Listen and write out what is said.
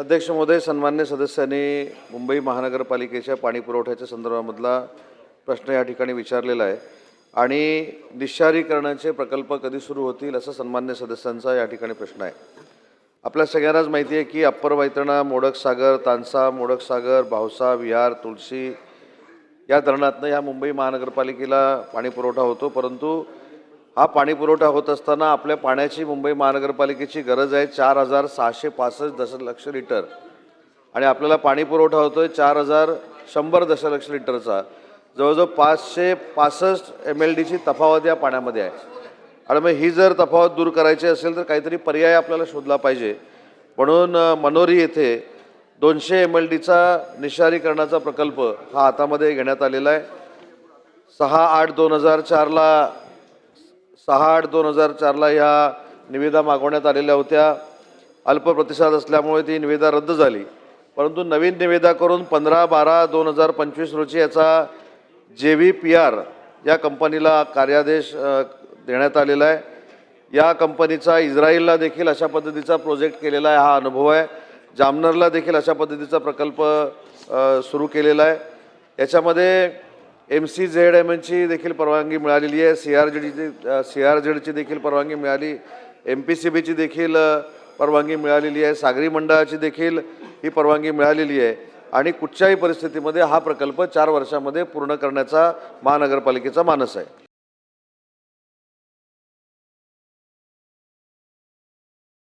अध्यक्ष महोदय, सन्मान्य सदस्यांनी मुंबई महानगरपालिकेच्या पाणी पुरवठ्याच्या संदर्भामधला प्रश्न या ठिकाणी विचारलेला आहे आणि निःशारीकरणाचे प्रकल्प कधी सुरू होतील असं सन्मान्य सदस्यांचा या ठिकाणी प्रश्न आहे। आपल्या सगळ्यांनाच माहिती आहे की अप्पर वैतरणा, मोडक सागर, तानसा, मोडक सागर, भावसा, विहार, तुळशी या धरणातनं या मुंबई महानगरपालिकेला पाणी पुरवठा होतो। परंतु हा पाणी पुरवठा होत असताना आपल्या पाण्याची मुंबई महानगरपालिकेची गरज आहे 4665 दशलक्ष लिटर आणि आपल्याला पाणी पुरवठा होतोय 4100 दशलक्ष लिटरचा। जवळजवळ 565 MLDची तफावत या पाण्यामध्ये आहे आणि मग ही जर तफावत दूर करायची असेल तर काहीतरी पर्याय आपल्याला शोधला पाहिजे। म्हणून मनोरी येथे 200 MLDचा निःशारीकरणाचा प्रकल्प हा हातामध्ये घेण्यात आलेला आहे। 6/8/2004ला ह्या निविदा मागवण्यात आलेल्या होत्या। अल्प प्रतिसाद असल्यामुळे ती निविदा रद्द झाली, परंतु नवीन निविदा करून 15/12/2025 रोजी याचा JVPR या कंपनीला कार्यादेश देण्यात आलेला आहे। या कंपनीचा इस्रायलला देखील अशा पद्धतीचा प्रोजेक्ट केलेला आहे, हा अनुभव आहे। जामनरला देखील अशा पद्धतीचा प्रकल्प सुरू केलेला आहे। याच्यामध्ये MCZMची देखील परवानगी मिळालेली आहे, CRZची देखील परवानगी मिळाली, MPCBची देखील परवानगी मिळालेली आहे, सागरी मंडळाची देखील ही परवानगी मिळालेली आहे आणि कुठच्याही परिस्थितीमध्ये हा प्रकल्प 4 वर्षांमध्ये पूर्ण करण्याचा महानगरपालिकेचा मानस आहे।